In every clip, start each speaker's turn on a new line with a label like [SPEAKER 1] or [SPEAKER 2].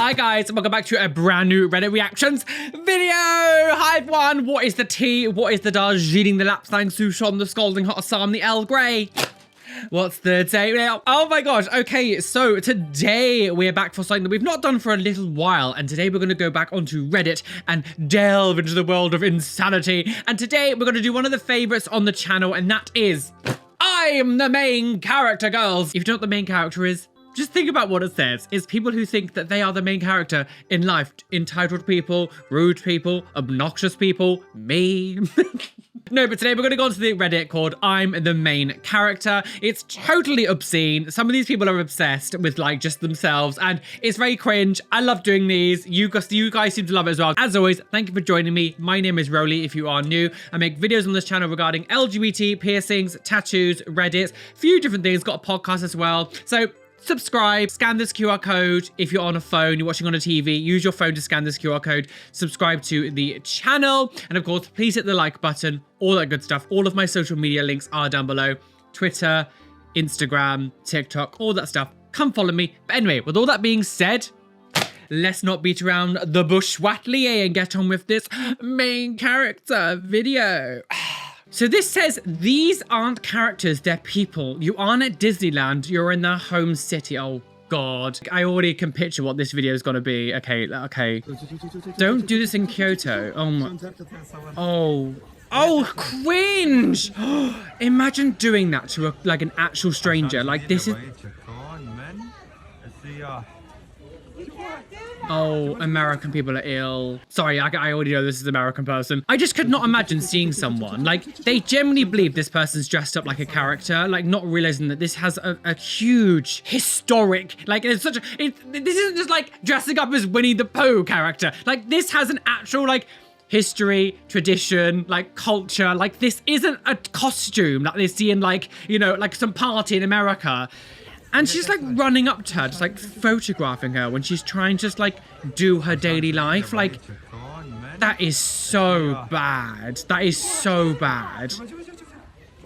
[SPEAKER 1] Hi guys, and welcome back to a brand new Reddit reactions video. Hi everyone, what is the tea? What is the Darjeeling, the Lapsang Souchong, the Scalding Hot Assam, the Earl Grey? What's the day now? Oh my gosh, okay, so today we're back for something that we've not done for a little while, and today we're going to go back onto Reddit and delve into the world of insanity, and today we're going to do one of the favorites on the channel, and that is I'm the main character, girls. If you don't know what the main character is, just think about what it says. It's people who think that they are the main character in life. Entitled people, rude people, obnoxious people, me. No, but today we're going to go onto the Reddit called I'm the Main Character. It's totally obscene. Some of these people are obsessed with like just themselves and it's very cringe. I love doing these. You guys seem to love it as well. As always, thank you for joining me. My name is Roly if you are new. I make videos on this channel regarding LGBT, piercings, tattoos, Reddit, a few different things. Got a podcast as well. So subscribe, scan this QR code. If you're on a phone, you're watching on a TV, use your phone to scan this QR code, subscribe to the channel, and of course, please hit the like button, all that good stuff. All of my social media links are down below. Twitter, Instagram, TikTok, all that stuff. Come follow me. But anyway, with all that being said, let's not beat around the bush Watley and get on with this main character video. So this says, these aren't characters, they're people. You aren't at Disneyland, you're in their home city. Oh God. I already can picture what this video is gonna be. Okay. Don't do this in Kyoto. Oh my. Oh, cringe. Imagine doing that to like an actual stranger. Like this is. Oh, American people are ill. Sorry, I already know this is an American person. I just could not imagine seeing someone, like, they genuinely believe this person's dressed up like a character, like, not realizing that this has a huge, historic, like, it's such a, this isn't just, like, dressing up as Winnie the Pooh character. Like, this has an actual, like, history, tradition, like, culture. Like, this isn't a costume that they see in, like, you know, like, some party in America. And she's like running up to her, just like photographing her when she's trying to just like do her daily life. Like, that is so bad. That is so bad.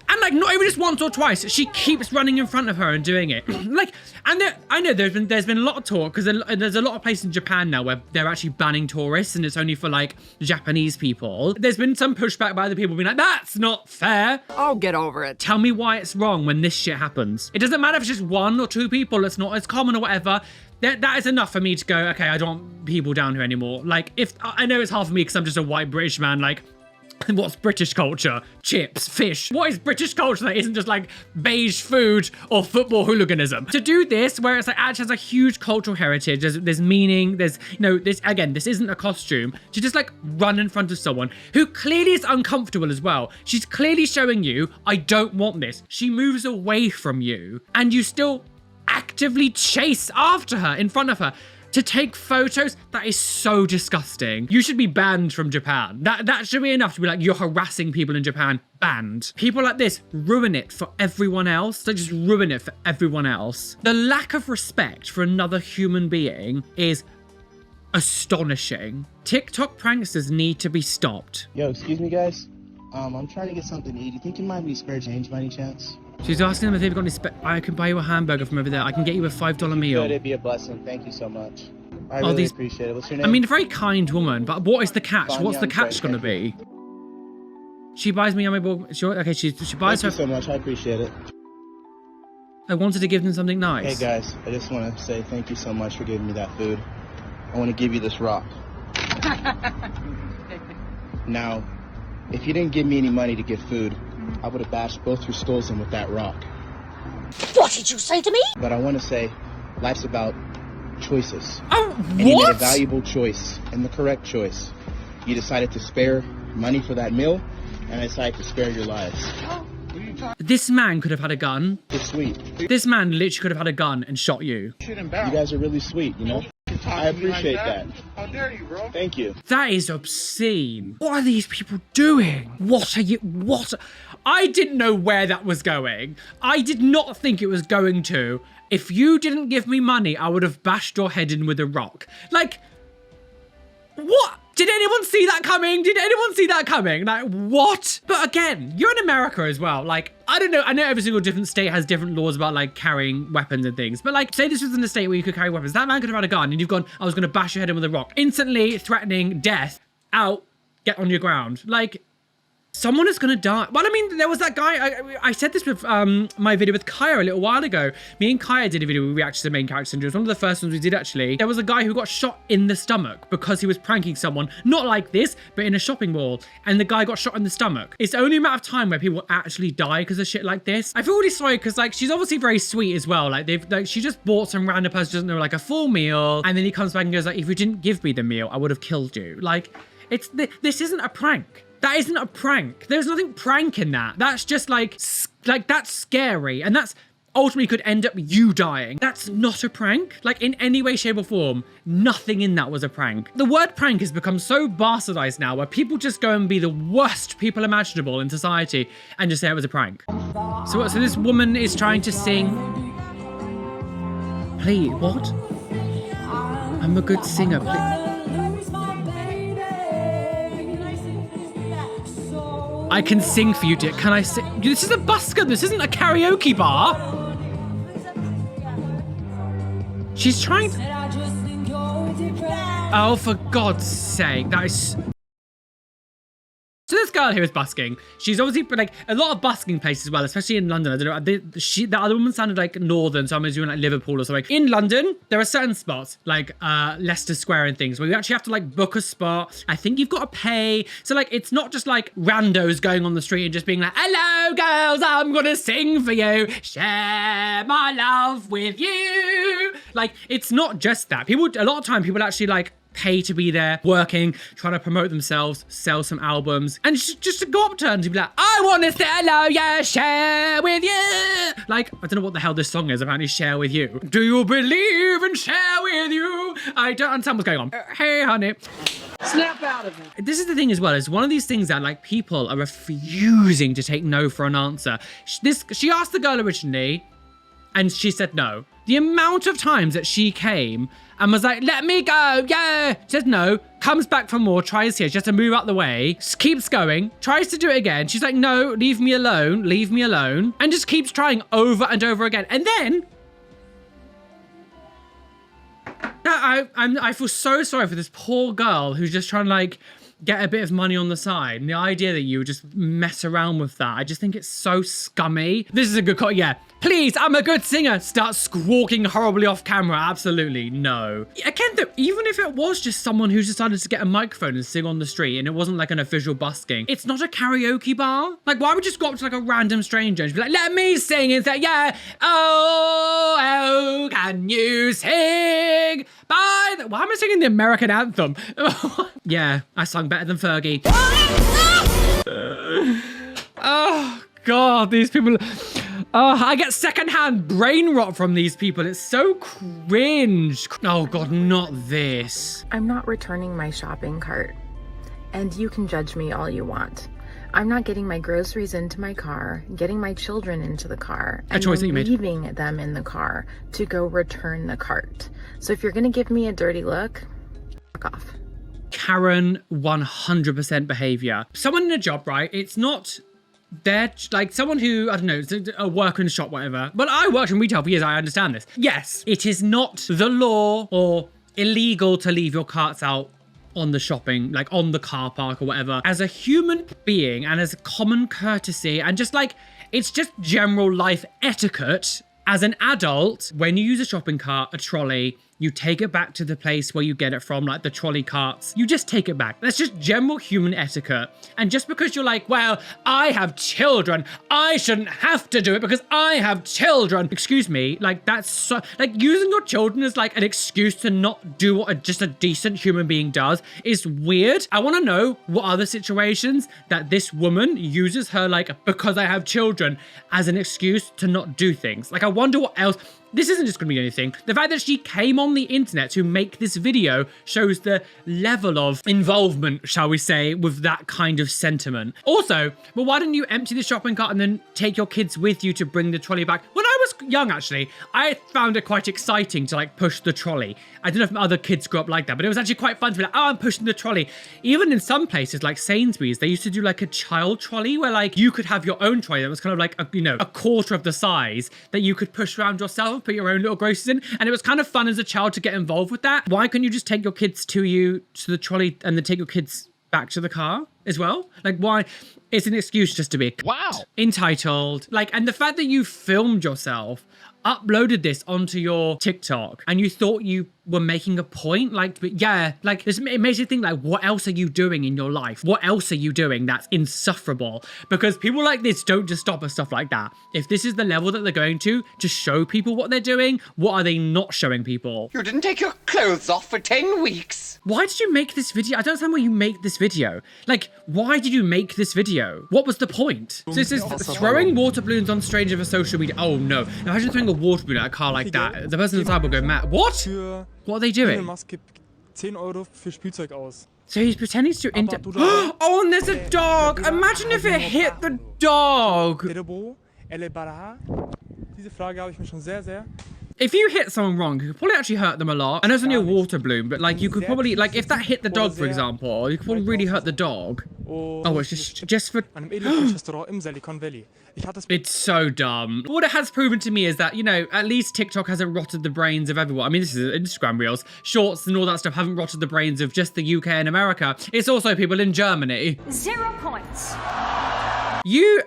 [SPEAKER 1] And like not even just once or twice, she keeps running in front of her and doing it. Like, and I know there's been a lot of talk because there's a lot of places in Japan now where they're actually banning tourists and it's only for like Japanese people. There's been some pushback by the people being like, that's not fair.
[SPEAKER 2] Oh, get over it.
[SPEAKER 1] Tell me why it's wrong when this shit happens. It doesn't matter if it's just one or two people, it's not as common or whatever. That is enough for me to go, okay, I don't want people down here anymore. Like, if I know it's hard for me because I'm just a white British man, like, what's British culture? Chips, fish. What is British culture that isn't just like beige food or football hooliganism? To do this, where it's like actually has a huge cultural heritage, there's meaning, there's, you know, this isn't a costume. To just like run in front of someone who clearly is uncomfortable as well. She's clearly showing you, I don't want this. She moves away from you and you still actively chase after her, in front of her. To take photos, that is so disgusting. You should be banned from Japan. That should be enough to be like, you're harassing people in Japan. Banned. People like this ruin it for everyone else. They just ruin it for everyone else. The lack of respect for another human being is astonishing. TikTok pranksters need to be stopped.
[SPEAKER 3] Yo, excuse me, guys. I'm trying to get something to eat. You think you might be spare change by any chance?
[SPEAKER 1] She's asking them if they've got any I can buy you a hamburger from over there. I can get you a $5 meal.
[SPEAKER 3] It'd be a blessing. Thank you so much. I really appreciate it. What's your name?
[SPEAKER 1] I mean, a very kind woman, but what is the catch? What's the catch going to be? She buys me on my sure. Okay, she buys her.
[SPEAKER 3] Thank you so much. I appreciate it.
[SPEAKER 1] I wanted to give them something nice.
[SPEAKER 3] Hey guys, I just want to say thank you so much for giving me that food. I want to give you this rock. Now, if you didn't give me any money to get food, I would have bashed both your skulls in with that rock.
[SPEAKER 4] What did you say to me?
[SPEAKER 3] But I want to say, life's about choices.
[SPEAKER 1] Oh,
[SPEAKER 3] and you made a valuable choice and the correct choice. You decided to spare money for that meal, and I decided to spare your lives.
[SPEAKER 1] This man could have had a gun.
[SPEAKER 3] You're sweet.
[SPEAKER 1] This man literally could have had a gun and shot you.
[SPEAKER 3] You guys are really sweet, you know? I appreciate that. How dare you, bro? Thank you.
[SPEAKER 1] That is obscene. What are these people doing? What? I didn't know where that was going. I did not think it was going to. If you didn't give me money, I would have bashed your head in with a rock. Like, what? Did anyone see that coming? Did anyone see that coming? Like, what? But again, you're in America as well. Like, I don't know. I know every single different state has different laws about like carrying weapons and things. But like, say this was in a state where you could carry weapons. That man could have had a gun and you've gone, I was going to bash your head in with a rock. Instantly threatening death. Out. Get on your ground. Like, someone is gonna die. Well, I mean, there was that guy, I said this with my video with Kaya a little while ago. Me and Kaya did a video where we reacted to the main character syndrome. It was one of the first ones we did, actually. There was a guy who got shot in the stomach because he was pranking someone, not like this, but in a shopping mall. And the guy got shot in the stomach. It's only a matter of time where people actually die because of shit like this. I feel really sorry because like, she's obviously very sweet as well. Like she just bought some random person who doesn't know like a full meal. And then he comes back and goes like, if you didn't give me the meal, I would have killed you. Like, this isn't a prank. That isn't a prank. There's nothing prank in that. That's just like that's scary. And that's ultimately could end up you dying. That's not a prank. Like in any way, shape or form, nothing in that was a prank. The word prank has become so bastardized now where people just go and be the worst people imaginable in society and just say it was a prank. So this woman is trying to sing. Please, what? I'm a good singer, please. I can sing for you, dear. Can I sing? This is a busker. This isn't a karaoke bar. She's trying to... Oh, for God's sake. That is... So this girl here is busking. She's obviously like a lot of busking places as well, especially in London. I don't know. The other woman sounded like northern, so I'm assuming like Liverpool or something. In London, there are certain spots like Leicester Square and things where you actually have to like book a spot. I think you've got to pay. So like it's not just like randos going on the street and just being like, "Hello, girls, I'm gonna sing for you, share my love with you." Like it's not just that. People a lot of time people actually like pay to be there, working, trying to promote themselves, sell some albums, and just to go up to her and to be like, I want to say hello, yeah, share with you. Like, I don't know what the hell this song is, apparently share with you. Do you believe in share with you? I don't understand what's going on. Hey, honey.
[SPEAKER 2] Snap out of it.
[SPEAKER 1] This is the thing as well, it's one of these things that like people are refusing to take no for an answer. She asked the girl originally, and she said no. The amount of times that she came and was like, let me go, yeah. She says no, comes back for more, tries here. She has to move out the way, keeps going, tries to do it again. She's like, no, leave me alone, and just keeps trying over and over again. And then, I feel so sorry for this poor girl who's just trying to like, get a bit of money on the side. And the idea that you would just mess around with that, I just think it's so scummy. This is a good call, yeah. Please, I'm a good singer. Start squawking horribly off camera. Absolutely no. Again, though, even if it was just someone who decided to get a microphone and sing on the street and it wasn't like an official busking, it's not a karaoke bar. Like, why would you just go up to like a random stranger and be like, let me sing and say, yeah, oh, can you sing? Why am I singing the American anthem? Yeah, I sung better than Fergie. Oh, God, these people... Oh, I get secondhand brain rot from these people. It's so cringe. Oh God, not this.
[SPEAKER 5] I'm not returning my shopping cart, and you can judge me all you want. I'm not getting my groceries into my car, getting my children into the car, and leaving them in the car to go return the cart. So if you're gonna give me a dirty look, fuck off.
[SPEAKER 1] Karen 100% behavior. Someone in a job, right? It's not... They're like someone who, I don't know, a worker in a shop, whatever. But I worked in retail for years, I understand this. Yes, it is not the law or illegal to leave your carts out on the shopping, like on the car park or whatever. As a human being and as a common courtesy and just like, it's just general life etiquette. As an adult, when you use a shopping cart, a trolley, you take it back to the place where you get it from, like the trolley carts. You just take it back. That's just general human etiquette. And just because you're like, well, I have children, I shouldn't have to do it because I have children. Excuse me, like that's so, like using your children as like an excuse to not do what just a decent human being does is weird. I want to know what other situations that this woman uses her like, because I have children as an excuse to not do things. Like I wonder what else. This isn't just going to be anything. The fact that she came on the internet to make this video shows the level of involvement, shall we say, with that kind of sentiment. Also, well, why didn't you empty the shopping cart and then take your kids with you to bring the trolley back? When I was young, actually, I found it quite exciting to like push the trolley. I don't know if other kids grew up like that, but it was actually quite fun to be like, oh, I'm pushing the trolley. Even in some places like Sainsbury's, they used to do like a child trolley where like you could have your own trolley that was kind of like, a quarter of the size that you could push around yourself, put your own little groceries in. And it was kind of fun as a child to get involved with that. Why couldn't you just take your kids to the trolley and then take your kids back to the car as well? Like, why? It's an excuse just to be entitled. Like, and the fact that you filmed yourself, uploaded this onto your TikTok, and you thought you were making a point, like, yeah, like it makes you think, like, what else are you doing in your life? What else are you doing that's insufferable? Because people like this don't just stop at stuff like that. If this is the level that they're going to show people what they're doing, what are they not showing people?
[SPEAKER 6] You didn't take your clothes off for 10 weeks.
[SPEAKER 1] Why did you make this video? I don't understand why you make this video. Like, why did you make this video? What was the point? So this is throwing water balloons on strangers for social media. Oh no. Imagine throwing a water balloon at a car like that. The person inside will go mad. What? What are they doing?
[SPEAKER 7] 10 Euro für Spielzeug aus.
[SPEAKER 1] So he's pretending to oh, and there's a dog. Imagine if it hit the dog.
[SPEAKER 7] Diese Frage habe ich mir schon sehr.
[SPEAKER 1] If you hit someone wrong, you could probably actually hurt them a lot. I know it's only a water balloon, but like you could probably, like if that hit the dog, for example, you could probably really hurt the dog. Oh, it's just for... It's so dumb. What it has proven to me is that, at least TikTok hasn't rotted the brains of everyone. I mean, this is Instagram Reels. Shorts and all that stuff haven't rotted the brains of just the UK and America. It's also people in Germany.
[SPEAKER 4] 0 points.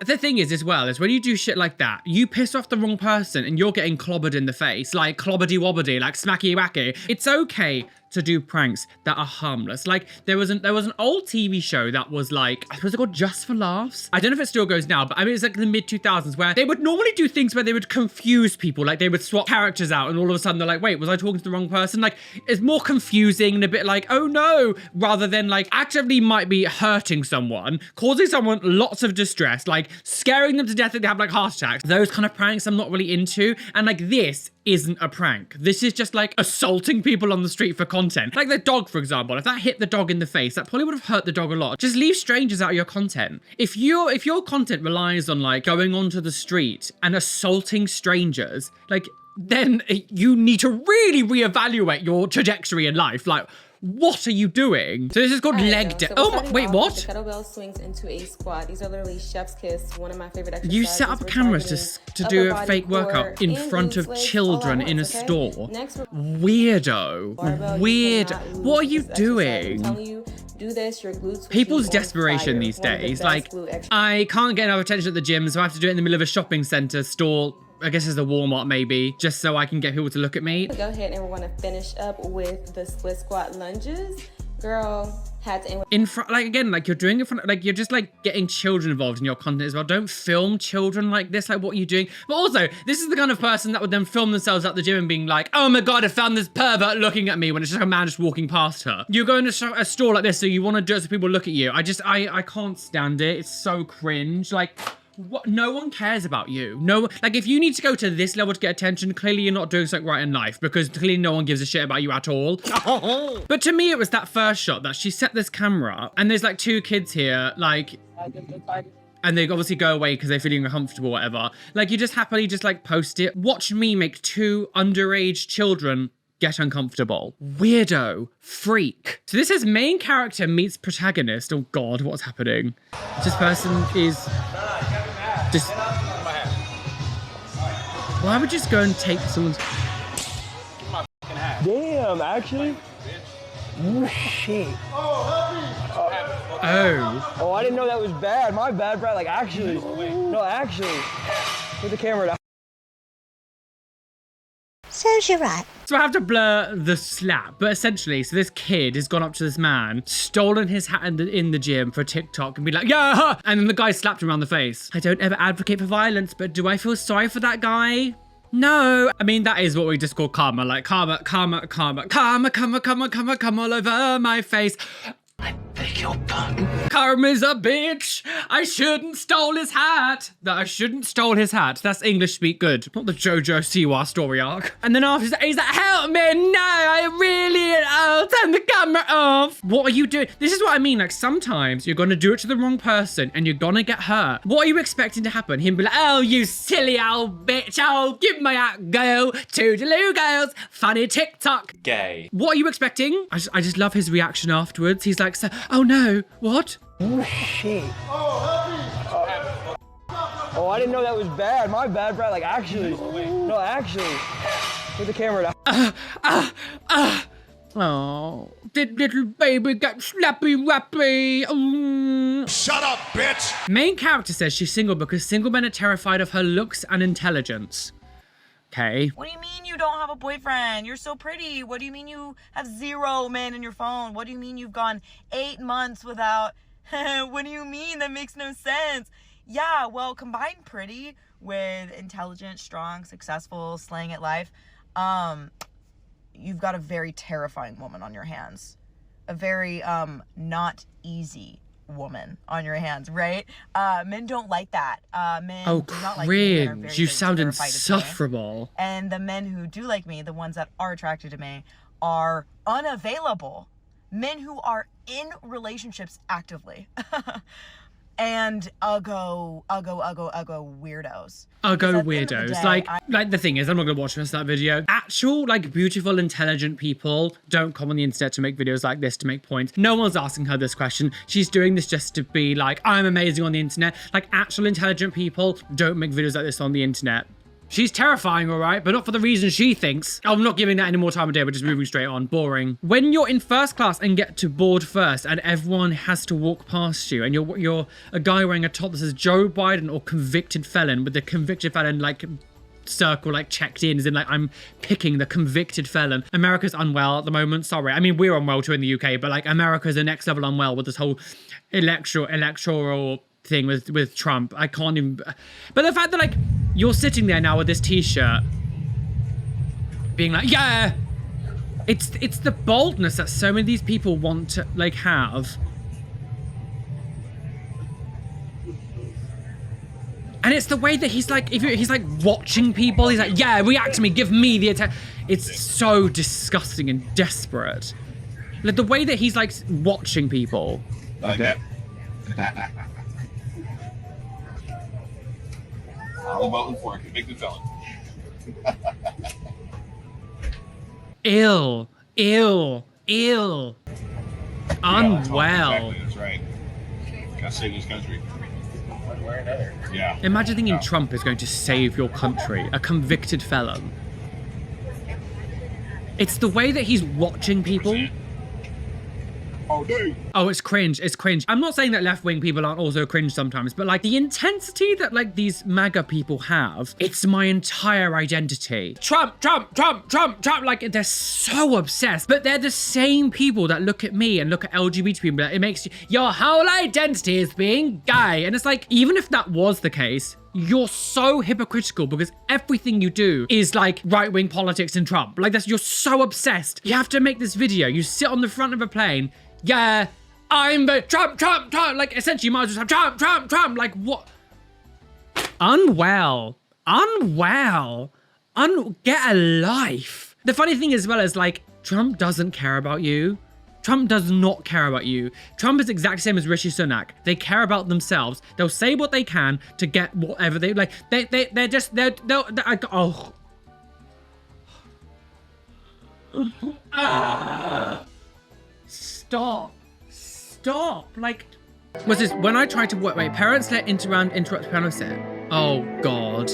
[SPEAKER 1] The thing is as well, is when you do shit like that, you piss off the wrong person and you're getting clobbered in the face, like clobberdy-wobbedy, like smacky-wacky. It's okay to do pranks that are harmless. Like there was an old TV show that was like, I suppose it called Just for Laughs. I don't know if it still goes now, but I mean, it's like the mid 2000s where they would normally do things where they would confuse people. Like they would swap characters out and all of a sudden they're like, wait, was I talking to the wrong person? Like it's more confusing and a bit like, oh no, rather than like actively might be hurting someone, causing someone lots of distress, like scaring them to death that they have like heart attacks. Those kind of pranks I'm not really into. And like this isn't a prank. This is just like assaulting people on the street for content. Like the dog, for example, if that hit the dog in the face, that probably would have hurt the dog a lot. Just leave strangers out of your content. If your content relies on like going onto the street and assaulting strangers, like then you need to really reevaluate your trajectory in life. Like, what are you doing? So this is called leg day. Oh, wait, what?
[SPEAKER 8] The kettlebell swings into a squat. These are literally chef's kiss, one of my favorite exercises.
[SPEAKER 1] You set up cameras to do a fake workout in front of children in a store. Weirdo. Weird. What are you doing?
[SPEAKER 8] Do this, your glutes.
[SPEAKER 1] People's desperation these days. Like, I can't get enough attention at the gym, so I have to do it in the middle of a shopping center store. I guess it's a Walmart maybe, just so I can get people to look at me.
[SPEAKER 8] Go ahead and we're gonna finish up with the split squat lunges. Girl, had to end
[SPEAKER 1] in front, like again, like you're doing it in front, like you're just like getting children involved in your content as well. Don't film children like this, like what are you doing? But also, this is the kind of person that would then film themselves at the gym and being like, oh my God, I found this pervert looking at me when it's just like a man just walking past her. You're going to a store like this, so you want to do it so people look at you. I can't stand it. It's so cringe. Like, what? No one cares about you. No, like if you need to go to this level to get attention, clearly you're not doing something right in life because clearly no one gives a shit about you at all. But to me, it was that first shot that she set this camera up and there's like 2 kids here, like, and they obviously go away because they're feeling uncomfortable, whatever. Like you just happily just like post it. Watch me make 2 underage children get uncomfortable. Weirdo. Freak. So this says main character meets protagonist. Oh God, what's happening? This person is just... Why would you just go and take someone's...
[SPEAKER 9] Damn, actually? Oh, shit.
[SPEAKER 1] Oh.
[SPEAKER 9] Oh, I didn't know that was bad. My bad, Brad. Like, actually. No, actually. Put the camera down.
[SPEAKER 4] Serves you right.
[SPEAKER 1] So I have to blur the slap, but essentially, so this kid has gone up to this man, stolen his hat in the gym for TikTok and be like, yeah, and then the guy slapped him around the face. I don't ever advocate for violence, but do I feel sorry for that guy? No. I mean, that is what we just call karma, like karma all over my face. I beg your pardon. Karma's a bitch. I shouldn't stole his hat. That's English speak good. Not the JoJo Siwa story arc. And then after that, he's like, help me. No, I really, I'll turn the camera off. What are you doing? This is what I mean. Like, sometimes you're gonna do it to the wrong person and you're gonna get hurt. What are you expecting to happen? Him be like, oh, you silly old bitch. Oh, give me that girl. Toodaloo girls. Funny TikTok.
[SPEAKER 10] Gay.
[SPEAKER 1] What are you expecting? I just love his reaction afterwards. He's like, oh no, what?
[SPEAKER 9] Oh, shit. Oh, I didn't know that was bad. My bad, bro. Like, actually. No, actually. Put the camera down.
[SPEAKER 1] Oh, did little baby get slappy-wappy?
[SPEAKER 10] Shut up, bitch!
[SPEAKER 1] Main character says she's single because single men are terrified of her looks and intelligence. Okay.
[SPEAKER 11] What do you mean you don't have a boyfriend? You're so pretty. What do you mean you have 0 men in your phone? What do you mean you've gone 8 months without... What do you mean? That makes no sense. Yeah, well, combine pretty with intelligent, strong, successful, slaying at life, you've got a very terrifying woman on your hands. A very, not easy woman on your hands, right? Men don't like that. Men do not like me. Men are very,
[SPEAKER 1] You
[SPEAKER 11] very
[SPEAKER 1] sound
[SPEAKER 11] terrified of me.
[SPEAKER 1] insufferable.
[SPEAKER 11] And the men who do like me, the ones that are attracted to me, are unavailable. Men who are in relationships actively. And uggo weirdos.
[SPEAKER 1] Uggo weirdos. Like the thing is, I'm not gonna watch the rest of that video. Actual, like, beautiful, intelligent people don't come on the internet to make videos like this to make points. No one's asking her this question. She's doing this just to be like, I'm amazing on the internet. Like, actual intelligent people don't make videos like this on the internet. She's terrifying, all right, but not for the reason she thinks. I'm not giving that any more time of day. We're just moving straight on. Boring. When you're in first class and get to board first and everyone has to walk past you and you're a guy wearing a top that says Joe Biden or convicted felon with the convicted felon, like, circle, like, checked in, as in, like, I'm picking the convicted felon. America's unwell at the moment. Sorry. I mean, we're unwell too in the UK, but, like, America's the next level unwell with this whole electoral thing with Trump. I can't even... But the fact that, like, you're sitting there now with this t-shirt being like, yeah, it's the boldness that so many of these people want to, like, have. And it's the way that he's like, he's like watching people, he's like, yeah, react to me, give me the attention. It's so disgusting and desperate. Like, the way that he's like watching people.
[SPEAKER 10] Like that. I'm voting for a convicted felon.
[SPEAKER 1] Ill. Unwell.
[SPEAKER 10] Exactly, that's right. Gotta save this country. Yeah.
[SPEAKER 1] Imagine thinking Trump is going to save your country, a convicted felon. It's the way that he's watching people. Oh, it's cringe. It's cringe. I'm not saying that left-wing people aren't also cringe sometimes, but like the intensity that like these MAGA people have, it's my entire identity. Trump. Like, they're so obsessed, but they're the same people that look at me and look at LGBT people. It makes your whole identity is being gay. And it's like, even if that was the case, you're so hypocritical because everything you do is like right-wing politics and Trump. Like, you're so obsessed. You have to make this video. You sit on the front of a plane. Yeah, I'm the Trump. Like, essentially, you might as well have Trump. Like, what? Unwell. Get a life. The funny thing as well is, like, Trump doesn't care about you. Trump does not care about you. Trump is exactly the same as Rishi Sunak. They care about themselves. They'll say what they can to get whatever they like. Stop. Like, what's this? When I try to work, wait, parents let interrupt piano set. Oh, God.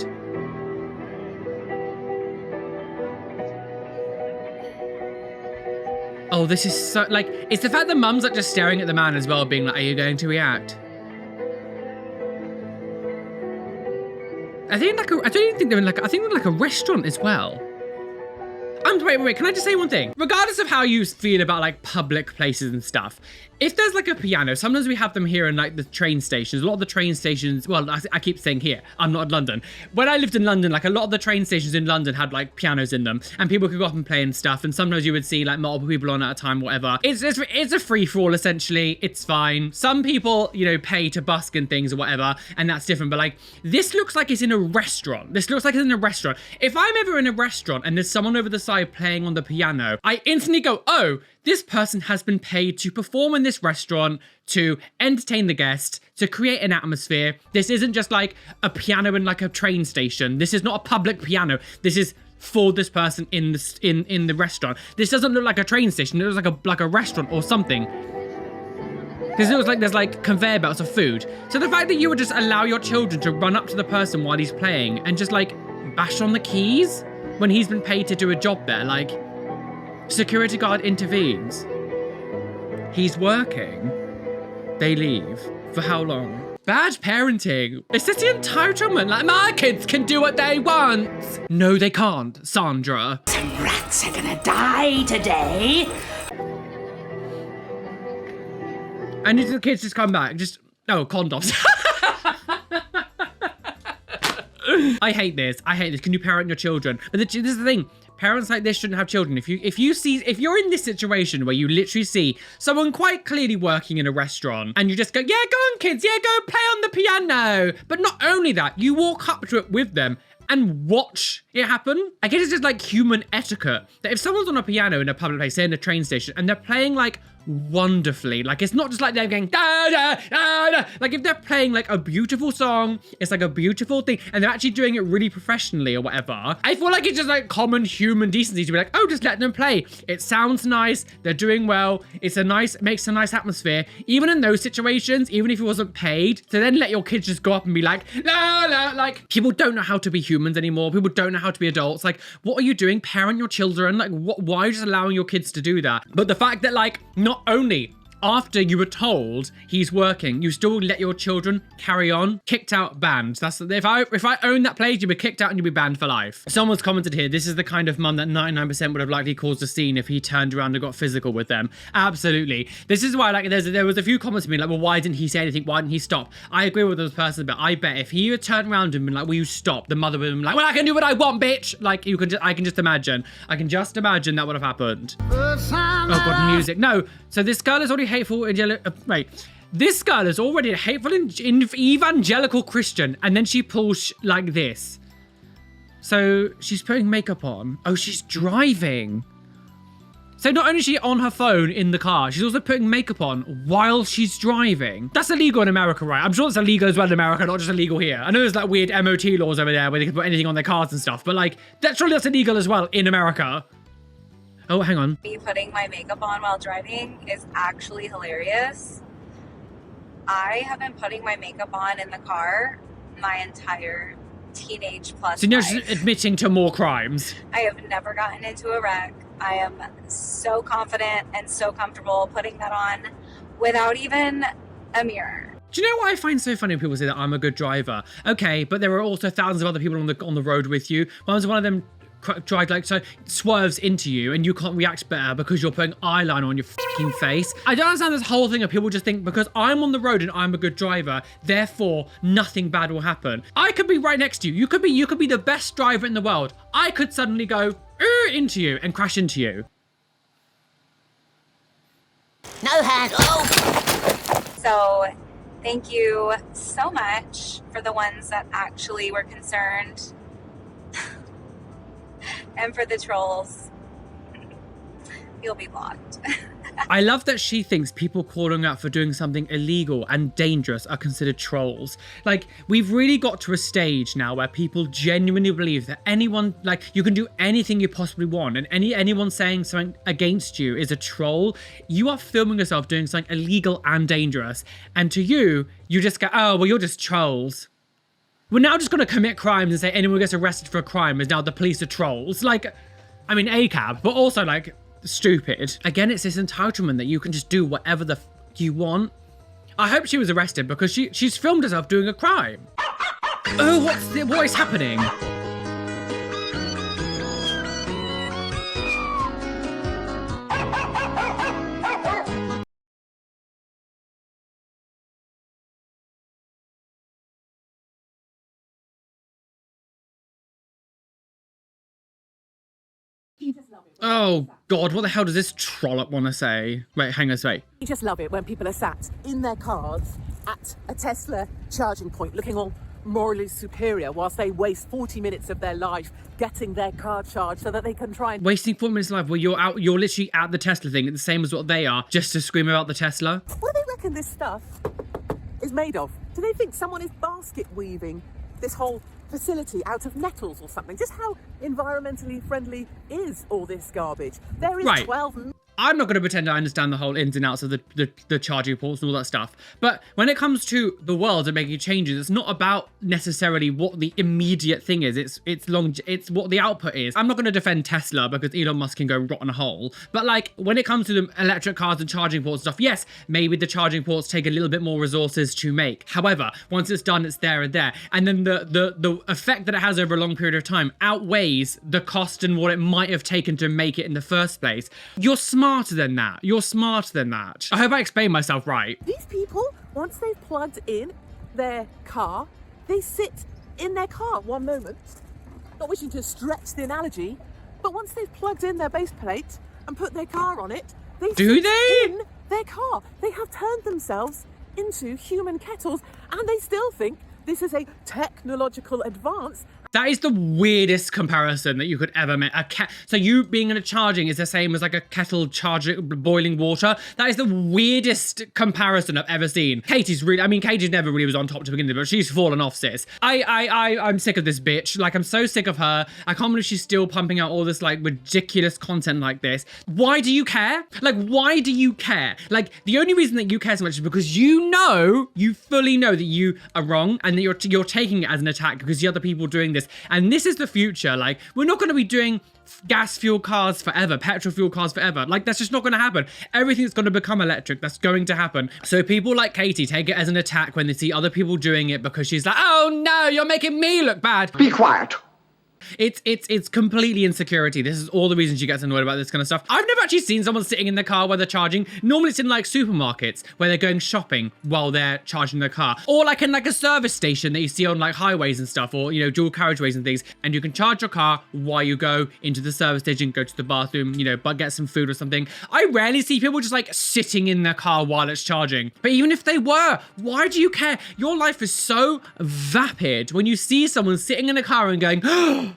[SPEAKER 1] Oh, this is so, like, it's the fact that mum's like just staring at the man as well, being like, are you going to react? I think they're in like a restaurant as well. Wait, can I just say one thing? Regardless of how you feel about like public places and stuff, if there's like a piano, sometimes we have them here in like the train stations. A lot of the train stations, well, I keep saying here, I'm not in London. When I lived in London, like a lot of the train stations in London had like pianos in them and people could go up and play and stuff. And sometimes you would see like multiple people on at a time, whatever. It's a free for all essentially. It's fine. Some people, you know, pay to busk and things or whatever, and that's different. But like, this looks like it's in a restaurant. This looks like it's in a restaurant. If I'm ever in a restaurant and there's someone over the side playing on the piano, I instantly go, oh, this person has been paid to perform in this restaurant, to entertain the guests, to create an atmosphere. This isn't just like a piano in like a train station. This is not a public piano. This is for this person in the restaurant. This doesn't look like a train station. It looks like a restaurant or something. Because it was like there's like conveyor belts of food. So the fact that you would just allow your children to run up to the person while he's playing and just like bash on the keys when he's been paid to do a job there, like security guard intervenes. He's working. They leave. For how long? Bad parenting. It's just the entitlement. Like, my kids can do what they want. No, they can't, Sandra.
[SPEAKER 2] Some rats are gonna die today.
[SPEAKER 1] And the kids just come back. Just, oh, condoms. I hate this. I hate this. Can you parent your children? But this is the thing. Parents like this shouldn't have children. If you're in this situation where you literally see someone quite clearly working in a restaurant and you just go, yeah, go on kids, yeah, go play on the piano. But not only that, you walk up to it with them and watch it happen. I guess it's just like human etiquette that if someone's on a piano in a public place, say in a train station, and they're playing like wonderfully, like it's not just like they're going da da da da. Like if they're playing like a beautiful song, it's like a beautiful thing, and they're actually doing it really professionally or whatever. I feel like it's just like common human decency to be like, oh, just let them play. It sounds nice. They're doing well. It makes a nice atmosphere. Even in those situations, even if it wasn't paid, to then let your kids just go up and be like, la la. Like people don't know how to be humans anymore. People don't know how to be adults. Like, what are you doing? Parent your children. Like, why are you just allowing your kids to do that? But the fact that like not only after you were told he's working, you still let your children carry on, kicked out, banned. That's if I owned that place, you'd be kicked out and you'd be banned for life. Someone's commented here, this is the kind of mum that 99% would have likely caused a scene if he turned around and got physical with them. Absolutely. This is why like there was a few comments to me like, well, why didn't he say anything? Why didn't he stop? I agree with those persons, but I bet if he had turned around and been like, will you stop? The mother would have been like, well, I can do what I want, bitch. Like I can just imagine. I can just imagine that would have happened. Oh God, music. No. So this girl is already hateful. Wait. This girl is already a hateful evangelical Christian, and then she pulls like this. So she's putting makeup on. Oh, she's driving. So not only is she on her phone in the car, she's also putting makeup on while she's driving. That's illegal in America, right? I'm sure it's illegal as well in America, not just illegal here. I know there's like weird MOT laws over there where they can put anything on their cars and stuff, but like, that's illegal as well in America. Oh, hang on.
[SPEAKER 12] Me putting my makeup on while driving is actually hilarious. I have been putting my makeup on in the car my entire teenage plus
[SPEAKER 1] So you're
[SPEAKER 12] life.
[SPEAKER 1] just admitting to more crimes.
[SPEAKER 12] I have never gotten into a wreck. I am so confident and so comfortable putting that on without even a mirror.
[SPEAKER 1] Do you know what I find so funny when people say that I'm a good driver? Okay, but there are also thousands of other people on the road with you. Once one of them swerves into you and you can't react better because you're putting eyeliner on your fucking face. I don't understand this whole thing of people just think because I'm on the road and I'm a good driver, therefore nothing bad will happen. I could be right next to you. You could be the best driver in the world. I could suddenly go into you and crash into you.
[SPEAKER 4] No hand. Oh.
[SPEAKER 12] So thank you so much for the ones that actually were concerned. And for the trolls, you'll be blocked.
[SPEAKER 1] I love that she thinks people calling out for doing something illegal and dangerous are considered trolls. Like, we've really got to a stage now where people genuinely believe that anyone, like, you can do anything you possibly want, and anyone saying something against you is a troll. You are filming yourself doing something illegal and dangerous, and to you, you just go, oh, well, you're just trolls. We're now just going to commit crimes and say anyone who gets arrested for a crime is now the police are trolls. Like, I mean, ACAB, but also, like, stupid. Again, it's this entitlement that you can just do whatever the f you want. I hope she was arrested because she's filmed herself doing a crime. Oh, what is happening? Oh God, what the hell does this trollop want to say? Wait, hang on, wait.
[SPEAKER 13] You just love it when people are sat in their cars at a Tesla charging point looking all morally superior whilst they waste 40 minutes of their life getting their car charged so that they can try and...
[SPEAKER 1] Wasting 40 minutes of life where you're literally at the Tesla thing, the same as what they are, just to scream about the Tesla.
[SPEAKER 13] What do they reckon this stuff is made of? Do they think someone is basket weaving this whole facility out of nettles or something? Just how environmentally friendly is all this garbage? There is 12...
[SPEAKER 1] I'm not going to pretend I understand the whole ins and outs of the charging ports and all that stuff. But when it comes to the world and making changes, it's not about necessarily what the immediate thing is. It's what the output is. I'm not going to defend Tesla because Elon Musk can go rot in a hole. But like when it comes to the electric cars and charging ports stuff, yes, maybe the charging ports take a little bit more resources to make. However, once it's done, it's there and there. And then the effect that it has over a long period of time outweighs the cost and what it might have taken to make it in the first place. You're smarter than that. You're smarter than that. I hope I explained myself right.
[SPEAKER 13] These people, once they've plugged in their car, they sit in their car one moment, not wishing to stretch the analogy, but once they've plugged in their base plate and put their car on it, they sit in their car. They have turned themselves into human kettles, and they still think this is a technological advance.
[SPEAKER 1] That is the weirdest comparison that you could ever make. So you being in a charging is the same as like a kettle charging, boiling water. That is the weirdest comparison I've ever seen. Katie's never really was on top to begin with, but she's fallen off, sis. I'm sick of this bitch. Like, I'm so sick of her. I can't believe she's still pumping out all this like ridiculous content like this. Why do you care? Like, why do you care? Like, the only reason that you care so much is because you fully know that you are wrong and that you're taking it as an attack because the other people doing this. And this is the future. Like, we're not going to be doing gas fuel cars forever, petrol fuel cars forever. Like, that's just not going to happen. Everything's going to become electric. That's going to happen. So people like Katie take it as an attack when they see other people doing it because she's like, oh no, you're making me look bad.
[SPEAKER 6] Be quiet.
[SPEAKER 1] It's completely insecurity. This is all the reason she gets annoyed about this kind of stuff. I've never actually seen someone sitting in their car while they're charging. Normally it's in like supermarkets where they're going shopping while they're charging their car, or like in like a service station that you see on like highways and stuff, or, you know, dual carriageways and things, and you can charge your car while you go into the service station, go to the bathroom, you know, but get some food or something. I rarely see people just like sitting in their car while it's charging. But even if they were, why do you care? Your life is so vapid when you see someone sitting in a car and going, oh,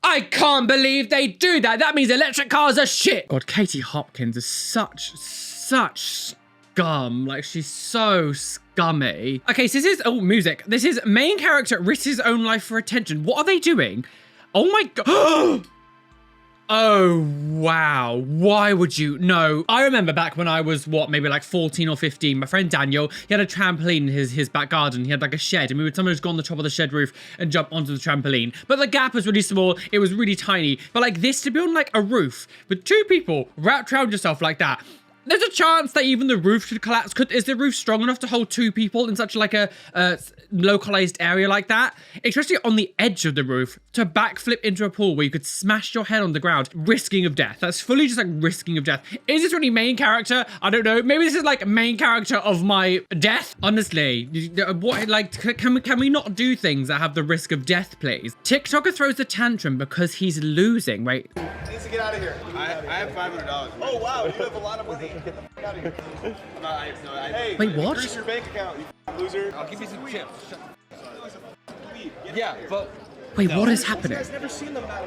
[SPEAKER 1] I can't believe they do that. That means electric cars are shit. God, Katie Hopkins is such scum. Like, she's so scummy. Okay, so this is, oh, music. This is main character risks his own life for attention. What are they doing? Oh my God. Oh, wow. Why would you? No. I remember back when I was, what, maybe like 14 or 15, my friend Daniel, he had a trampoline in his back garden. He had like a shed, and we would sometimes go on the top of the shed roof and jump onto the trampoline. But the gap was really small. It was really tiny. But like this, to be on like a roof with two people wrapped around yourself like that, there's a chance that even the roof should collapse. Is the roof strong enough to hold two people in such like a localized area like that? Especially on the edge of the roof, to backflip into a pool where you could smash your head on the ground, risking of death. That's fully just like risking of death. Is this really main character? I don't know. Maybe this is like main character of my death. Honestly, what, like, can we not do things that have the risk of death, please? TikToker throws a tantrum because he's losing. Wait.
[SPEAKER 10] He needs to get out of here. I have $500. Oh wow, you have a lot of money. Get the fuck out of here. Hey,
[SPEAKER 1] wait, what?
[SPEAKER 10] Increase your bank account, you loser. I'll give you some chips. Yeah, but...
[SPEAKER 1] Wait, what is happening?
[SPEAKER 10] You guys never seen them that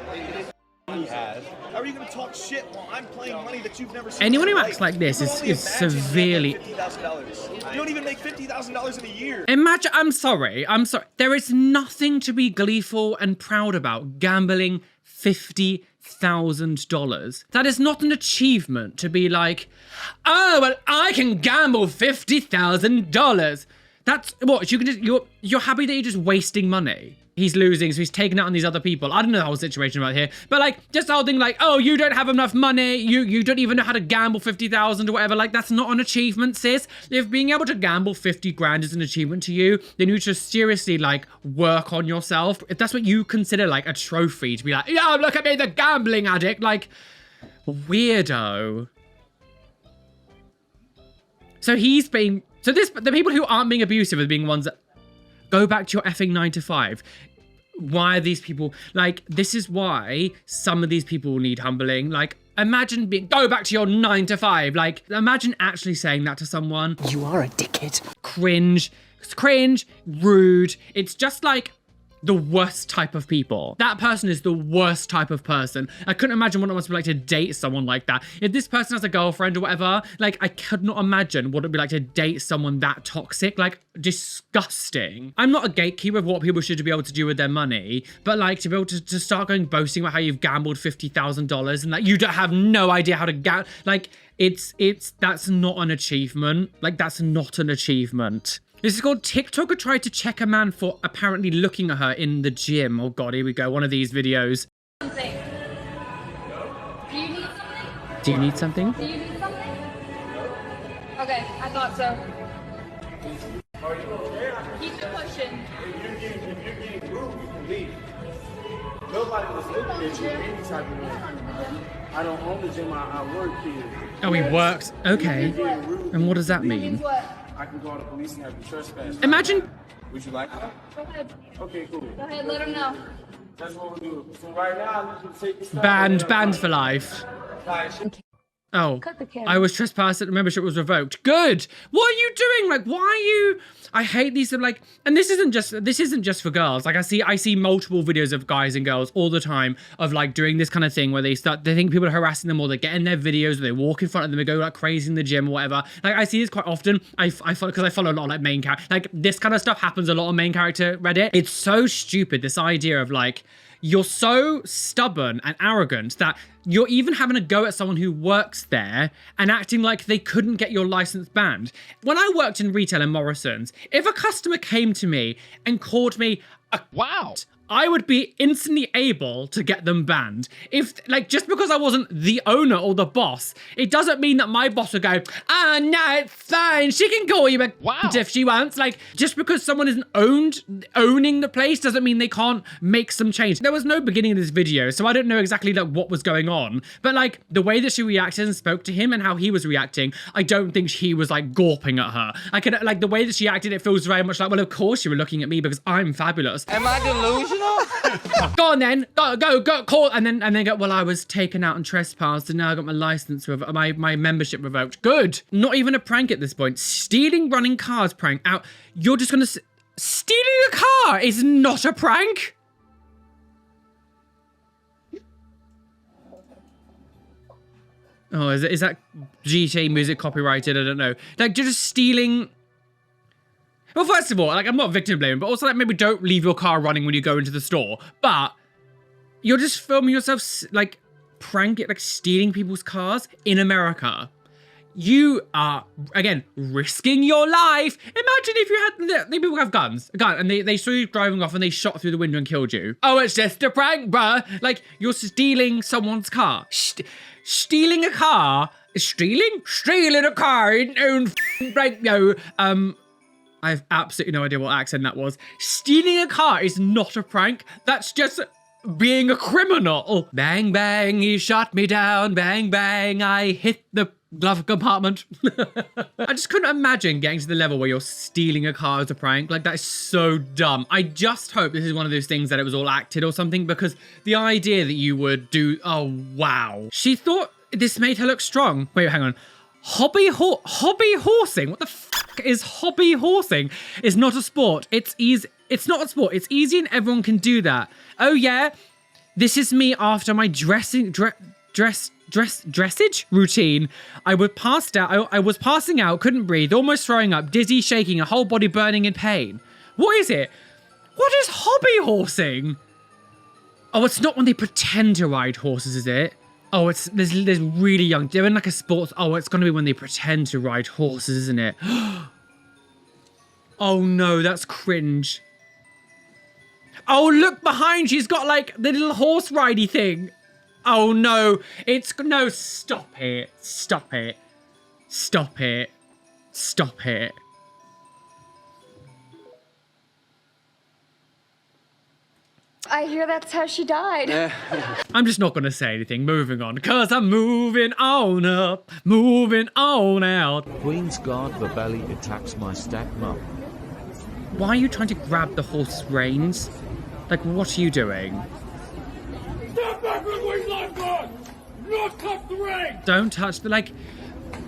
[SPEAKER 10] he has. How are you going to talk shit while I'm playing money that you've never seen?
[SPEAKER 1] Anyone who acts like this is severely...
[SPEAKER 10] You don't even make $50,000 in a year.
[SPEAKER 1] Imagine, I'm sorry. There is nothing to be gleeful and proud about gambling $50,000. That is not an achievement to be like, oh, well, I can gamble $50,000. That's what you can just, you're happy that you're just wasting money. He's losing, so he's taking it on these other people. I don't know the whole situation right here, but like, just the whole thing like, oh, you don't have enough money, you don't even know how to gamble 50,000 or whatever. Like, that's not an achievement, sis. If being able to gamble 50 grand is an achievement to you, then you should seriously like work on yourself. If that's what you consider like a trophy, to be like, yeah, look at me, the gambling addict, like, weirdo. So he's being, so the people who aren't being abusive are being ones that go back to your effing 9 to 5. Why are these people, like, this is why some of these people need humbling. Like, Imagine go back to your 9 to 5. Like, imagine actually saying that to someone.
[SPEAKER 2] You are a dickhead.
[SPEAKER 1] Cringe. It's cringe, rude. It's just like the worst type of people. That person is the worst type of person. I couldn't imagine what it must be like to date someone like that. If this person has a girlfriend or whatever, like, I could not imagine what it'd be like to date someone that toxic. Like, disgusting. I'm not a gatekeeper of what people should be able to do with their money, but like, to be able to start going boasting about how you've gambled $50,000 and that you don't have no idea how to gamble, like, that's not an achievement. Like, that's not an achievement. This is called TikToker tried to check a man for apparently looking at her in the gym. Oh God, here we go. One of these videos.
[SPEAKER 14] Something. Do you need something?
[SPEAKER 1] Do you need something?
[SPEAKER 14] Do you need something? Okay, I thought so. Keep it pushing.
[SPEAKER 10] If you're getting rude, you can leave. Nobody was looking at you any type of way. I don't own the gym, I work here.
[SPEAKER 1] Oh, he works. Okay. And what does that mean?
[SPEAKER 10] I can go to the police and have you trespass.
[SPEAKER 1] Imagine.
[SPEAKER 10] Would you like that?
[SPEAKER 14] Go ahead.
[SPEAKER 10] Okay, cool.
[SPEAKER 14] Go ahead, let him know.
[SPEAKER 10] That's what we'll do. So right now, you can take the stuff.
[SPEAKER 1] Banned for life. Oh, I was trespassed. Membership was revoked. Good. What are you doing? Like, why are you? I hate these. Like, and this isn't just for girls. Like, I see multiple videos of guys and girls all the time of like doing this kind of thing where they think people are harassing them, or they get in their videos, or they walk in front of them, they go like crazy in the gym or whatever. Like, I see this quite often. I follow, because I follow a lot of like main character. Like, this kind of stuff happens a lot on main character Reddit. It's so stupid. This idea of like, you're so stubborn and arrogant that you're even having a go at someone who works there and acting like they couldn't get your license banned. When I worked in retail in Morrison's, if a customer came to me and called me a wow, I would be instantly able to get them banned. If, like, just because I wasn't the owner or the boss, it doesn't mean that my boss would go, no, it's fine, she can call you a wow if she wants. Like, just because someone isn't owning the place doesn't mean they can't make some change. There was no beginning of this video, so I don't know exactly like what was going on, but like the way that she reacted and spoke to him and how he was reacting, I don't think he was like gawping at her. I could, like, the way that she acted, it feels very much like, well, of course you were looking at me because I'm fabulous.
[SPEAKER 6] Am I delusional?
[SPEAKER 1] Go on then, go, call, and then go, well, I was taken out and trespassed and now I got my license, my membership revoked. Good. Not even a prank at this point. Stealing running cars prank out. You're just gonna, stealing a car is not a prank. Oh, is that GTA music copyrighted? I don't know. Like, you're just stealing. Well, first of all, like, I'm not victim blaming, but also, like, maybe don't leave your car running when you go into the store. But you're just filming yourself, like, like, stealing people's cars in America. You are, again, risking your life. Imagine if you had, people have guns, and they saw you driving off and they shot through the window and killed you. Oh, it's just a prank, bruh. Like, you're stealing someone's car. Stealing a car? Stealing a car isn't own prank, no. I have absolutely no idea what accent that was. Stealing a car is not a prank. That's just being a criminal. Bang, bang, he shot me down. Bang, bang, I hit the glove compartment. I just couldn't imagine getting to the level where you're stealing a car as a prank. Like, that is so dumb. I just hope this is one of those things that it was all acted or something, because the idea that you would do, oh, wow. She thought this made her look strong. Wait, hang on. Hobby horsing? What the fuck is hobby horsing? It's not a sport. It's easy. It's not a sport. It's easy and everyone can do that. Oh yeah? This is me after my dressage routine. I was passing out, couldn't breathe, almost throwing up, dizzy, shaking, a whole body burning in pain. What is it? What is hobby horsing? Oh, it's not when they pretend to ride horses, is it? Oh, there's really young. They're in like a sports. Oh, it's gonna be when they pretend to ride horses, isn't it? Oh no, that's cringe. Oh, look behind. She's got like the little horse ridey thing. Oh no, no, stop it. Stop it. Stop it. Stop it.
[SPEAKER 14] I hear that's how she died.
[SPEAKER 1] I'm just not going to say anything. Moving on, because I'm moving on up, moving on out.
[SPEAKER 15] Queen's Guard for belly attacks my stack mum.
[SPEAKER 1] Why are you trying to grab the horse's reins? Like, what are you doing?
[SPEAKER 16] Step back with wings like that! Not cut the
[SPEAKER 1] Don't touch the, like,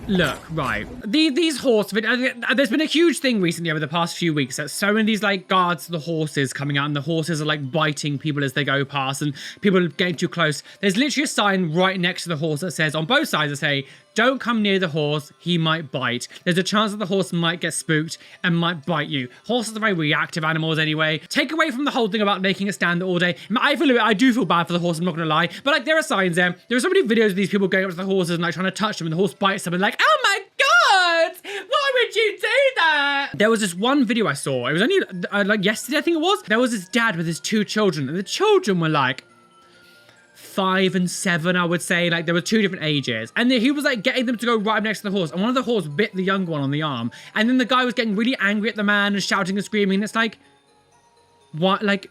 [SPEAKER 1] look, right. These horse videos, there's been a huge thing recently over the past few weeks that so many of these like guards to the horses coming out and the horses are like biting people as they go past and people are getting too close. There's literally a sign right next to the horse that says, on both sides that say, don't come near the horse, he might bite. There's a chance that the horse might get spooked and might bite you. Horses are very reactive animals anyway. Take away from the whole thing about making a stand all day. I do feel bad for the horse, I'm not gonna lie. But like there are signs there. There are so many videos of these people going up to the horses and like trying to touch them and the horse bites them and like, oh my God, why would you do that? There was this one video I saw. It was only like yesterday, I think it was. There was this dad with his 2 children and the children were like 5 and 7, I would say. Like there were 2 different ages and he was like getting them to go right up next to the horse and one of the horse bit the younger one on the arm and then the guy was getting really angry at the man and shouting and screaming and it's like, what? Like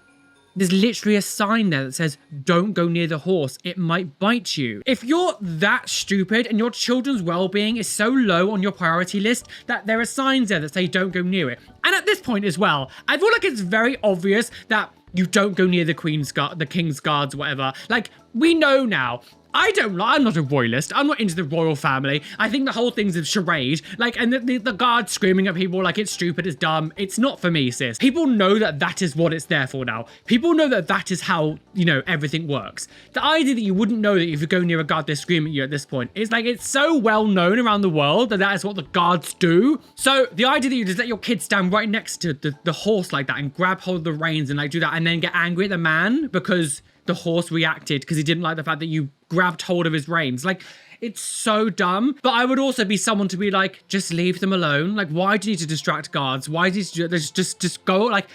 [SPEAKER 1] there's literally a sign there that says don't go near the horse, it might bite you. If you're that stupid and your children's well-being is so low on your priority list that there are signs there that say don't go near it, and at this point as well I feel like it's very obvious that you don't go near the king's guards, whatever. Like, we know now. I'm not a royalist. I'm not into the royal family. I think the whole thing's a charade. Like, and the guards screaming at people like it's stupid, it's dumb. It's not for me, sis. People know that that is what it's there for now. People know that that is how, you know, everything works. The idea that you wouldn't know that if you go near a guard, they're screaming at you at this point. It's like, it's so well known around the world that that is what the guards do. So the idea that you just let your kid stand right next to the horse like that and grab hold of the reins and like do that and then get angry at the man because the horse reacted because he didn't like the fact that you grabbed hold of his reins. Like, it's so dumb. But I would also be someone to be like, just leave them alone. Like, why do you need to distract guards? Why do you need to just go? Like,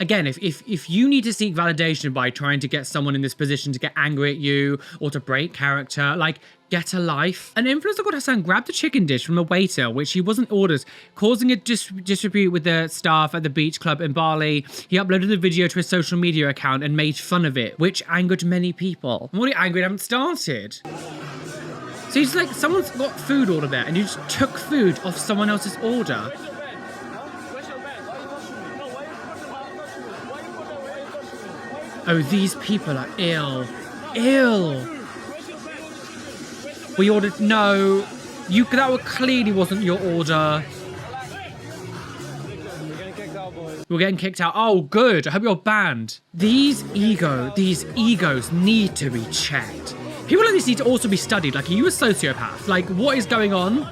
[SPEAKER 1] again, if you need to seek validation by trying to get someone in this position to get angry at you or to break character, like, get a life. An influencer called Hassan grabbed a chicken dish from a waiter, which he wasn't ordered, causing a dispute with the staff at the beach club in Bali. He uploaded the video to his social media account and made fun of it, which angered many people. I'm already angry I haven't started. So he's like, someone's got food order there and you just took food off someone else's order. Oh, these people are ill. Ill. We ordered, no. That clearly wasn't your order. We're getting kicked out. Oh, good. I hope you're banned. These egos need to be checked. People like this need to also be studied. Like, are you a sociopath? Like, what is going on?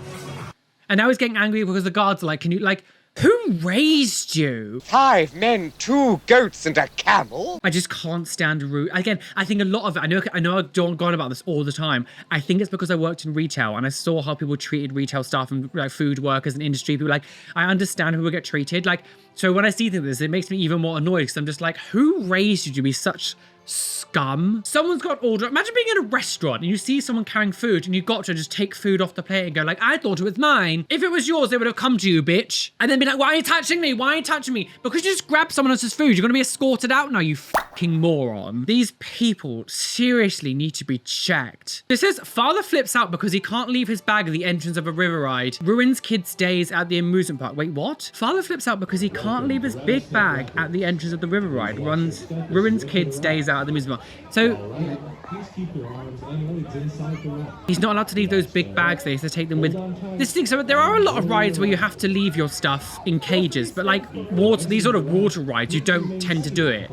[SPEAKER 1] And now he's getting angry because the guards are like, can you, like, who raised you?
[SPEAKER 6] 5 men, 2 goats, and a camel?
[SPEAKER 1] I just can't stand rude. Again, I think a lot of it, I know I've gone on about this all the time. I think it's because I worked in retail and I saw how people treated retail staff and like food workers and industry people. Like, I understand who will get treated. Like, so when I see things like this, it makes me even more annoyed because I'm just like, who raised you to be such scum? Someone's got order. Imagine being in a restaurant and you see someone carrying food and you got to just take food off the plate and go like, I thought it was mine. If it was yours, they would have come to you, bitch. And then be like, why are you touching me? Why are you touching me? Because you just grabbed someone else's food. You're going to be escorted out now, you fucking moron. These people seriously need to be checked. This says, father flips out because he can't leave his bag at the entrance of a river ride. Ruins kids' days at the amusement park. Wait, what? Father flips out because he can't leave his big bag at the entrance of the river ride. Ruins kids' days out at the amusement park. So he's not allowed to leave those big bags there. He has to take them with this thing. So there are a lot of rides where you have to leave your stuff in cages, but like these sort of water rides, you don't tend to do it.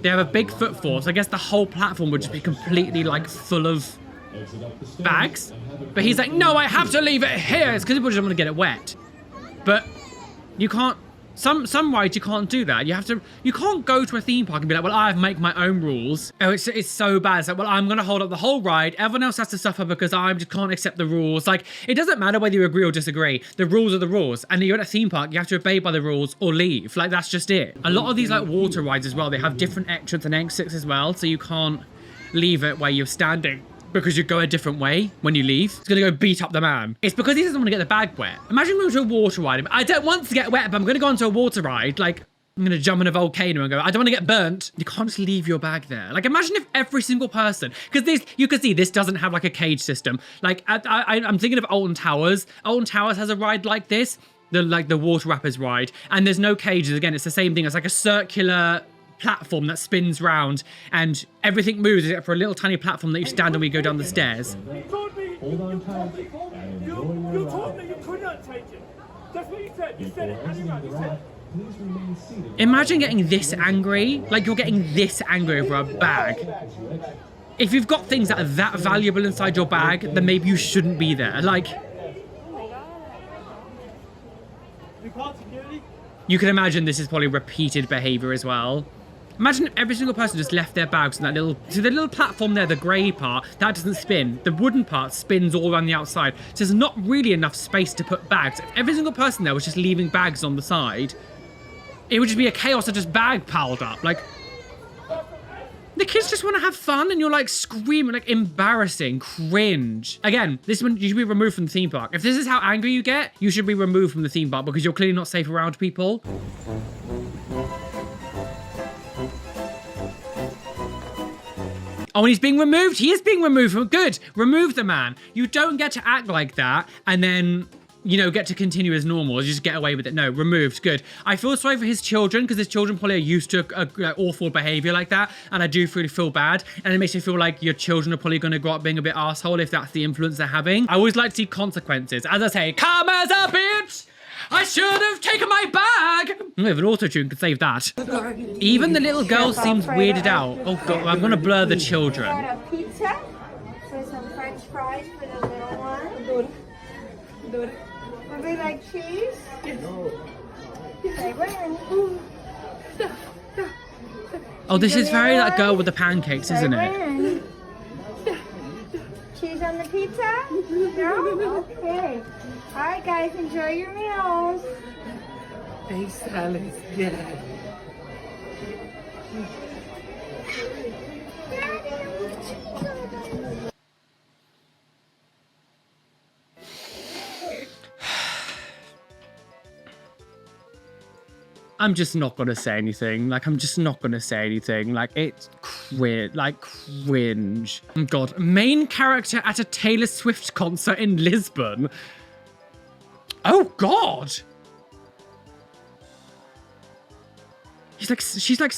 [SPEAKER 1] They have a big footfall, so I guess the whole platform would just be completely like full of bags. But he's like, no, I have to leave it here. It's because people just want to get it wet. But you can't. Some rides you can't do that. You can't go to a theme park and be like, well, I make my own rules. Oh, it's so bad. It's like, well, I'm gonna hold up the whole ride. Everyone else has to suffer because I just can't accept the rules. Like, it doesn't matter whether you agree or disagree. The rules are the rules. And you're at a theme park, you have to obey by the rules or leave. Like, that's just it. A lot of these like water rides as well, they have different entrance and exits as well. So you can't leave it where you're standing, because you go a different way when you leave. It's gonna go beat up the man. It's because he doesn't want to get the bag wet. Imagine going to a water ride. I don't want to get wet, but I'm gonna go onto a water ride. Like, I'm gonna jump in a volcano and go, I don't want to get burnt. You can't just leave your bag there. Like, imagine if every single person, because you can see this doesn't have like a cage system. Like, I'm thinking of Alton Towers. Alton Towers has a ride like this, the Water Rapids ride, and there's no cages. Again, it's the same thing. It's like a circular platform that spins round and everything moves except for a little tiny platform that you stand on when you go down the stairs.
[SPEAKER 10] Hold on tight. You told me you could not take it. That's what you said. You said it. You said please remain seated.
[SPEAKER 1] Imagine getting this angry. Like you're getting this angry over a bag. If you've got things that are that valuable inside your bag, then maybe you shouldn't be there. Like, you can imagine this is probably repeated behavior as well. Imagine if every single person just left their bags in that little, so the little platform there, the grey part, that doesn't spin. The wooden part spins all around the outside. So there's not really enough space to put bags. If every single person there was just leaving bags on the side, it would just be a chaos of just bag piled up. Like, the kids just want to have fun and you're like screaming, like embarrassing, cringe. Again, this one, you should be removed from the theme park. If this is how angry you get, you should be removed from the theme park because you're clearly not safe around people. Oh, and he's being removed. He is being removed from, good. Remove the man. You don't get to act like that and then, you know, get to continue as normal. You just get away with it. No, removed. Good. I feel sorry for his children because his children probably are used to awful behavior like that. And I do really feel bad. And it makes me feel like your children are probably going to grow up being a bit arsehole if that's the influence they're having. I always like to see consequences. As I say, karma's a bitch. I should have taken my bag. We have an auto-tune, could save that. Even the little girl seems weirded out. Oh God, I'm going to blur the children.
[SPEAKER 16] A pizza with some French fries for the little one. Would they like cheese? They win.
[SPEAKER 1] Oh, this is very that girl with the pancakes, isn't it?
[SPEAKER 16] Cheese on the pizza? No? Okay. All right, guys, enjoy your meals.
[SPEAKER 13] Thanks, Alice. Yeah.
[SPEAKER 1] I'm just not gonna say anything. Like, I'm just not gonna say anything. Like, it's cringe. Oh God, main character at a Taylor Swift concert in Lisbon. Oh God. She's like.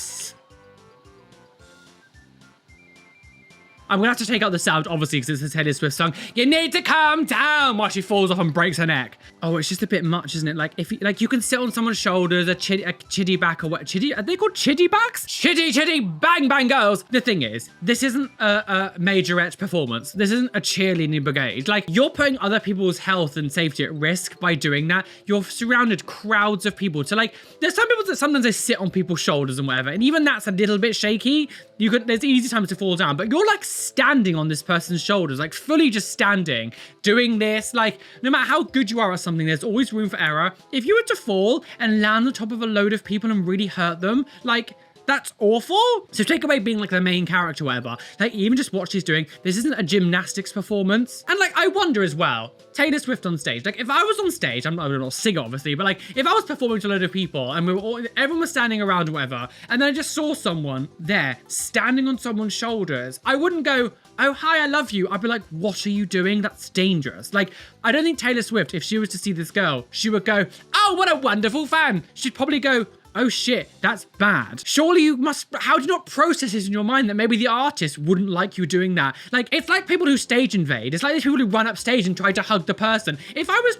[SPEAKER 1] I'm gonna have to take out the sound, obviously, because it's a Taylor Swift song. You need to calm down while she falls off and breaks her neck. Oh, it's just a bit much, isn't it? Like, if you can sit on someone's shoulders, a chiddy back or what? Chiddy? Are they called chiddy backs? Chiddy bang bang girls. The thing is, this isn't a majorette performance. This isn't a cheerleading brigade. Like, you're putting other people's health and safety at risk by doing that. You're surrounded crowds of people. So like, there's some people that sometimes they sit on people's shoulders and whatever, and even that's a little bit shaky. There's easy times to fall down, but you're like standing on this person's shoulders, like fully just standing, doing this. Like, no matter how good you are at something, there's always room for error. If you were to fall and land on top of a load of people and really hurt them, like, that's awful. So take away being like the main character or whatever, like even just what she's doing, this isn't a gymnastics performance. And like, I wonder as well, Taylor Swift on stage, like if I was on stage, I'm not a singer obviously, but like if I was performing to a load of people and everyone was standing around or whatever, and then I just saw someone there standing on someone's shoulders, I wouldn't go, oh, hi, I love you. I'd be like, what are you doing? That's dangerous. Like, I don't think Taylor Swift, if she was to see this girl, she would go, oh, what a wonderful fan. She'd probably go, oh shit, that's bad. Surely you must, how do you not process this in your mind that maybe the artist wouldn't like you doing that? Like, it's like people who stage invade. It's like these people who run up stage and try to hug the person. If I was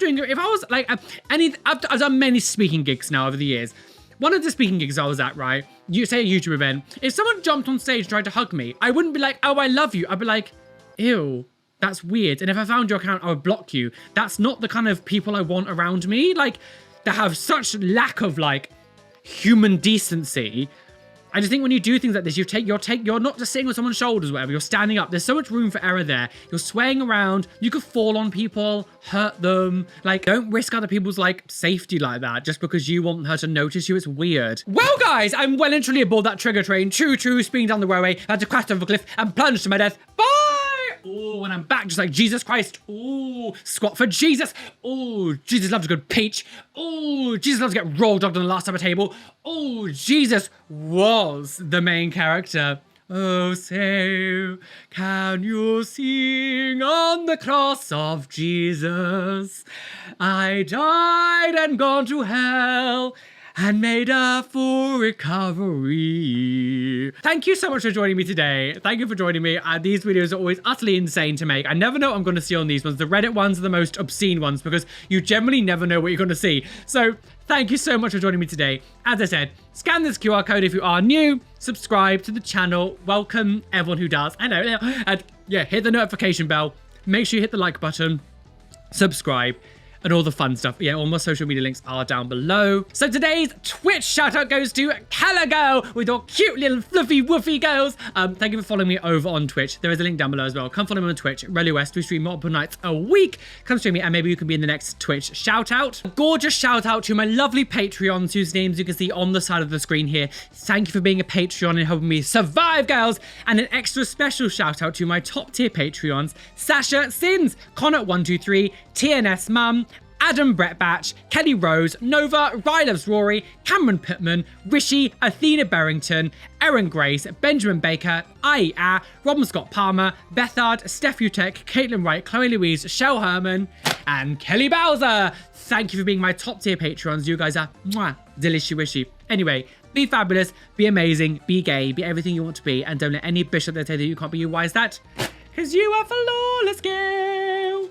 [SPEAKER 1] like, I've done many speaking gigs now over the years. One of the speaking gigs I was at, right? You say a YouTube event. If someone jumped on stage and tried to hug me, I wouldn't be like, oh, I love you. I'd be like, ew, that's weird. And if I found your account, I would block you. That's not the kind of people I want around me. Like, they have such lack of like human decency. I just think when you do things like this, you're not just sitting on someone's shoulders or whatever, you're standing up. There's so much room for error there. You're swaying around. You could fall on people, hurt them. Like, don't risk other people's like safety like that just because you want her to notice you. It's weird. Well, guys, I'm well and truly aboard that trigger train. Choo-choo, speeding down the railway. I had to crash over a cliff and plunge to my death. Bye! Oh, and I'm back just like Jesus Christ. Oh, squat for Jesus. Oh, Jesus loves a good peach. Oh, Jesus loves to get roll dogged on the last supper table. Oh, Jesus was the main character. Oh, say, can you sing on the cross of Jesus? I died and gone to hell, and made a full recovery. Thank you so much for joining me today. Thank you for joining me. These videos are always utterly insane to make. I never know what I'm going to see on these ones. The Reddit ones are the most obscene ones because you generally never know what you're going to see. So thank you so much for joining me today. As I said, scan this QR code if you are new, subscribe to the channel, welcome everyone who does, I know, and yeah, hit the notification bell, make sure you hit the like button, subscribe, and all the fun stuff. Yeah, all my social media links are down below. So today's Twitch shout out goes to Calla Girl with your cute little fluffy woofy girls. Thank you for following me over on Twitch. There is a link down below as well. Come follow me on Twitch. Roly West. We stream multiple nights a week. Come stream me and maybe you can be in the next Twitch shout out. A gorgeous shout out to my lovely Patreons whose names you can see on the side of the screen here. Thank you for being a Patreon and helping me survive, girls. And an extra special shout out to my top tier Patreons, Sasha Sins, Connor123, TNS Mum, Adam Brett Batch, Kelly Rose, Nova, Ryloves Rory, Cameron Pittman, Rishi, Athena Berrington, Erin Grace, Benjamin Baker, Ia, Robin Scott Palmer, Bethard, Steph Utek, Caitlin Wright, Chloe Louise, Shell Herman, and Kelly Bowser. Thank you for being my top tier Patreons. You guys are mwah, delicious wishy. Anyway, be fabulous, be amazing, be gay, be everything you want to be, and don't let any bishop that tell you you can't be you. Why is that? Because you are flawless, girl.